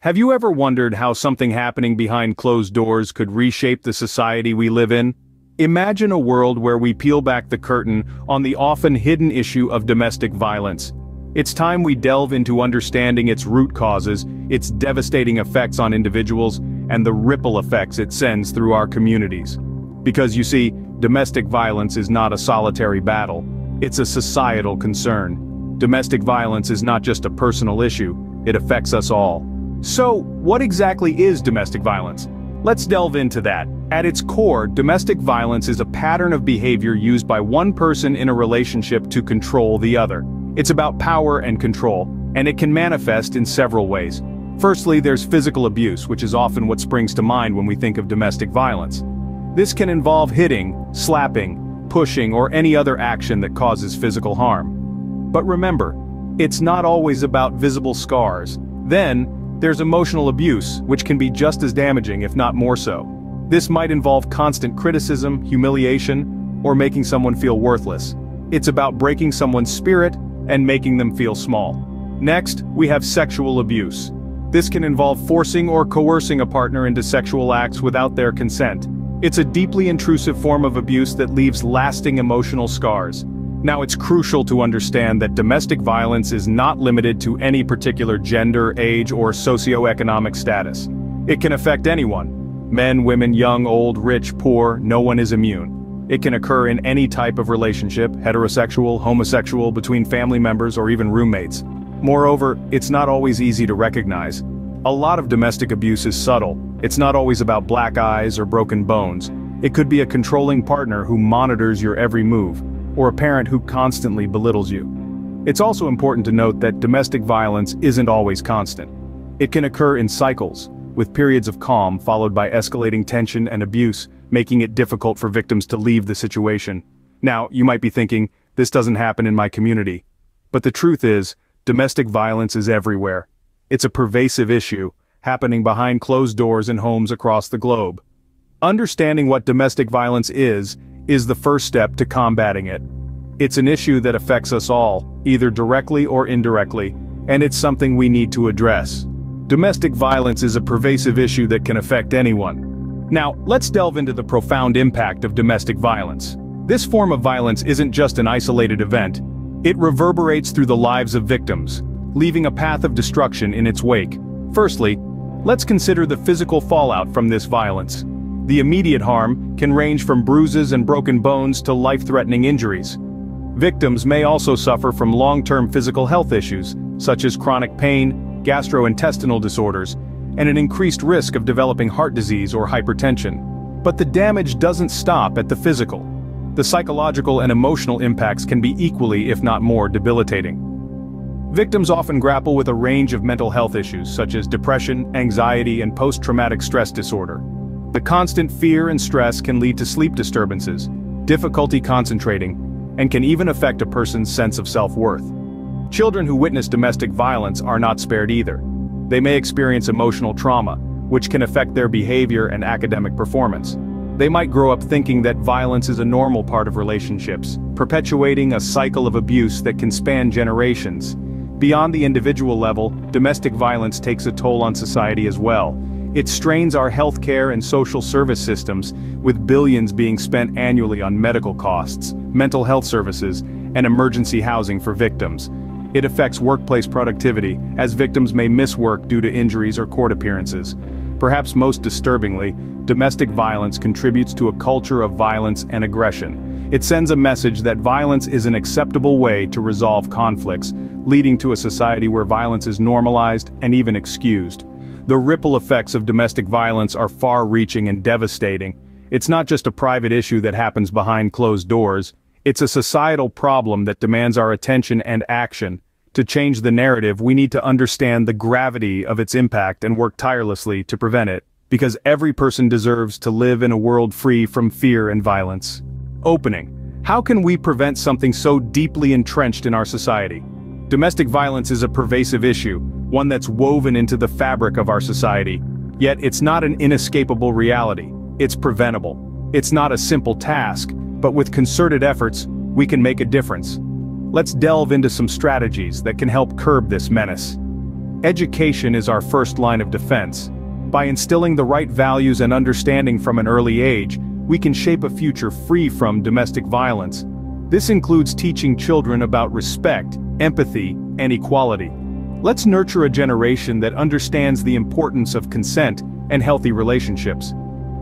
Have you ever wondered how something happening behind closed doors could reshape the society we live in? Imagine a world where we peel back the curtain on the often hidden issue of domestic violence. It's time we delve into understanding its root causes, its devastating effects on individuals, and the ripple effects it sends through our communities. Because you see, domestic violence is not a solitary battle. It's a societal concern. Domestic violence is not just a personal issue, it affects us all. So, what exactly is domestic violence? Let's delve into that. At its core, domestic violence is a pattern of behavior used by one person in a relationship to control the other. It's about power and control, and it can manifest in several ways. Firstly, there's physical abuse, which is often what springs to mind when we think of domestic violence. This can involve hitting, slapping, pushing, or any other action that causes physical harm. But remember, it's not always about visible scars. Then, there's emotional abuse, which can be just as damaging if not more so. This might involve constant criticism, humiliation, or making someone feel worthless. It's about breaking someone's spirit and making them feel small. Next, we have sexual abuse. This can involve forcing or coercing a partner into sexual acts without their consent. It's a deeply intrusive form of abuse that leaves lasting emotional scars. Now, it's crucial to understand that domestic violence is not limited to any particular gender, age, or socioeconomic status. It can affect anyone. Men, women, young, old, rich, poor, no one is immune. It can occur in any type of relationship, heterosexual, homosexual, between family members, or even roommates. Moreover, it's not always easy to recognize. A lot of domestic abuse is subtle. It's not always about black eyes or broken bones. It could be a controlling partner who monitors your every move, or a parent who constantly belittles you. It's also important to note that domestic violence isn't always constant. It can occur in cycles, with periods of calm followed by escalating tension and abuse, making it difficult for victims to leave the situation. Now, you might be thinking, this doesn't happen in my community. But the truth is, domestic violence is everywhere. It's a pervasive issue, happening behind closed doors in homes across the globe. Understanding what domestic violence is the first step to combating it. It's an issue that affects us all, either directly or indirectly, and it's something we need to address. Domestic violence is a pervasive issue that can affect anyone. Now, let's delve into the profound impact of domestic violence. This form of violence isn't just an isolated event. It reverberates through the lives of victims, leaving a path of destruction in its wake. Firstly, let's consider the physical fallout from this violence. The immediate harm can range from bruises and broken bones to life-threatening injuries. Victims may also suffer from long-term physical health issues, such as chronic pain, gastrointestinal disorders, and an increased risk of developing heart disease or hypertension. But the damage doesn't stop at the physical. The psychological and emotional impacts can be equally, if not more, debilitating. Victims often grapple with a range of mental health issues, such as depression, anxiety, and post-traumatic stress disorder. The constant fear and stress can lead to sleep disturbances, difficulty concentrating, and can even affect a person's sense of self-worth. Children who witness domestic violence are not spared either. They may experience emotional trauma, which can affect their behavior and academic performance. They might grow up thinking that violence is a normal part of relationships, perpetuating a cycle of abuse that can span generations. Beyond the individual level, domestic violence takes a toll on society as well. It strains our healthcare and social service systems, with billions being spent annually on medical costs, mental health services, and emergency housing for victims. It affects workplace productivity, as victims may miss work due to injuries or court appearances. Perhaps most disturbingly, domestic violence contributes to a culture of violence and aggression. It sends a message that violence is an acceptable way to resolve conflicts, leading to a society where violence is normalized and even excused. The ripple effects of domestic violence are far-reaching and devastating. It's not just a private issue that happens behind closed doors. It's a societal problem that demands our attention and action. To change the narrative, we need to understand the gravity of its impact and work tirelessly to prevent it, because every person deserves to live in a world free from fear and violence. Opening. How can we prevent something so deeply entrenched in our society? Domestic violence is a pervasive issue, one that's woven into the fabric of our society. Yet it's not an inescapable reality. It's preventable. It's not a simple task, but with concerted efforts, we can make a difference. Let's delve into some strategies that can help curb this menace. Education is our first line of defense. By instilling the right values and understanding from an early age, we can shape a future free from domestic violence. This includes teaching children about respect, empathy, and equality. Let's nurture a generation that understands the importance of consent and healthy relationships.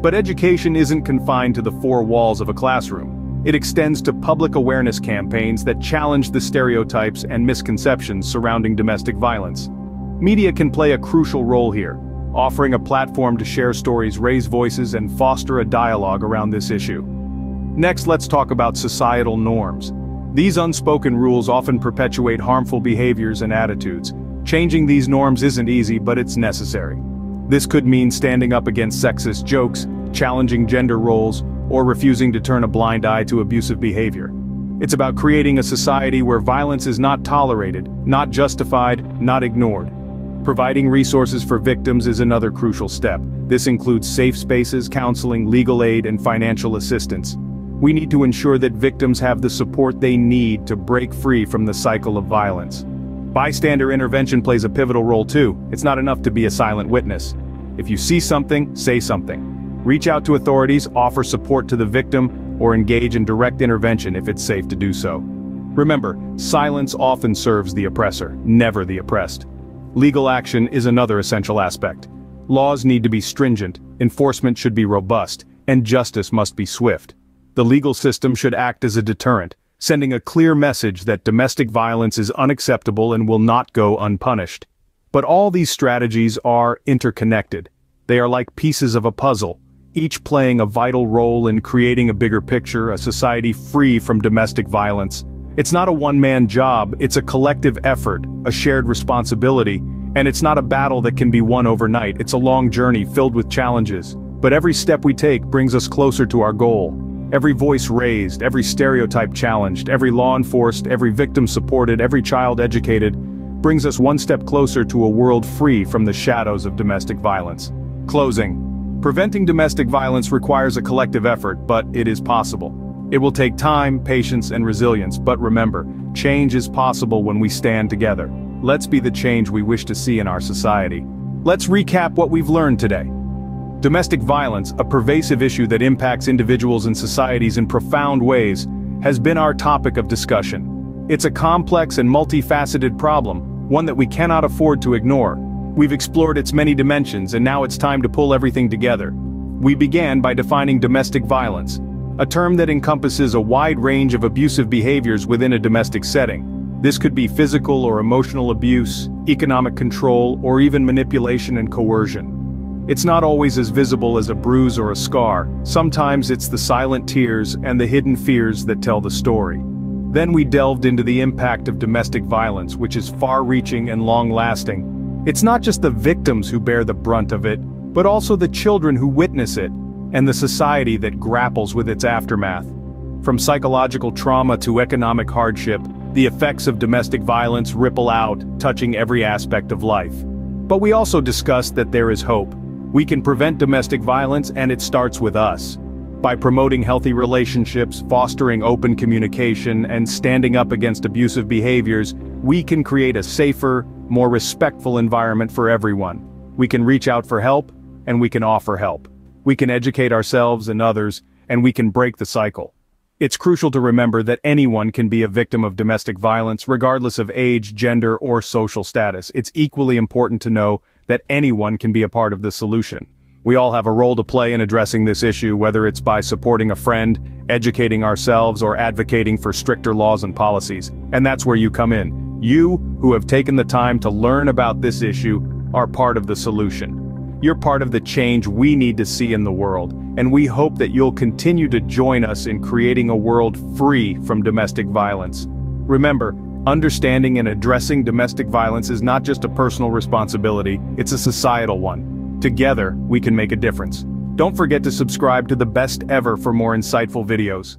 But education isn't confined to the four walls of a classroom. It extends to public awareness campaigns that challenge the stereotypes and misconceptions surrounding domestic violence. Media can play a crucial role here, offering a platform to share stories, raise voices, and foster a dialogue around this issue. Next, let's talk about societal norms. These unspoken rules often perpetuate harmful behaviors and attitudes. Changing these norms isn't easy, but it's necessary. This could mean standing up against sexist jokes, challenging gender roles, or refusing to turn a blind eye to abusive behavior. It's about creating a society where violence is not tolerated, not justified, not ignored. Providing resources for victims is another crucial step. This includes safe spaces, counseling, legal aid, and financial assistance. We need to ensure that victims have the support they need to break free from the cycle of violence. Bystander intervention plays a pivotal role too. It's not enough to be a silent witness. If you see something, say something. Reach out to authorities, offer support to the victim, or engage in direct intervention if it's safe to do so. Remember, silence often serves the oppressor, never the oppressed. Legal action is another essential aspect. Laws need to be stringent, enforcement should be robust, and justice must be swift. The legal system should act as a deterrent, sending a clear message that domestic violence is unacceptable and will not go unpunished. But all these strategies are interconnected. They are like pieces of a puzzle, each playing a vital role in creating a bigger picture, a society free from domestic violence. It's not a one-man job, it's a collective effort, a shared responsibility, and it's not a battle that can be won overnight. It's a long journey filled with challenges. But every step we take brings us closer to our goal. Every voice raised, every stereotype challenged, every law enforced, every victim supported, every child educated, brings us one step closer to a world free from the shadows of domestic violence. Closing. Preventing domestic violence requires a collective effort, but it is possible. It will take time, patience, and resilience, but remember, change is possible when we stand together. Let's be the change we wish to see in our society. Let's recap what we've learned today. Domestic violence, a pervasive issue that impacts individuals and societies in profound ways, has been our topic of discussion. It's a complex and multifaceted problem, one that we cannot afford to ignore. We've explored its many dimensions, and now it's time to pull everything together. We began by defining domestic violence, a term that encompasses a wide range of abusive behaviors within a domestic setting. This could be physical or emotional abuse, economic control, or even manipulation and coercion. It's not always as visible as a bruise or a scar. Sometimes it's the silent tears and the hidden fears that tell the story. Then we delved into the impact of domestic violence, which is far-reaching and long-lasting. It's not just the victims who bear the brunt of it, but also the children who witness it, and the society that grapples with its aftermath. From psychological trauma to economic hardship, the effects of domestic violence ripple out, touching every aspect of life. But we also discussed that there is hope. We can prevent domestic violence, and it starts with us. By promoting healthy relationships, fostering open communication, and standing up against abusive behaviors, we can create a safer, more respectful environment for everyone. We can reach out for help, and we can offer help. We can educate ourselves and others, and we can break the cycle. It's crucial to remember that anyone can be a victim of domestic violence, regardless of age, gender, or social status. It's equally important to know that anyone can be a part of the solution. We all have a role to play in addressing this issue, whether it's by supporting a friend, educating ourselves, or advocating for stricter laws and policies. And that's where you come in. You, who have taken the time to learn about this issue, are part of the solution. You're part of the change we need to see in the world, and we hope that you'll continue to join us in creating a world free from domestic violence. Remember, understanding and addressing domestic violence is not just a personal responsibility, it's a societal one. Together, we can make a difference. Don't forget to subscribe to The Best Ever for more insightful videos.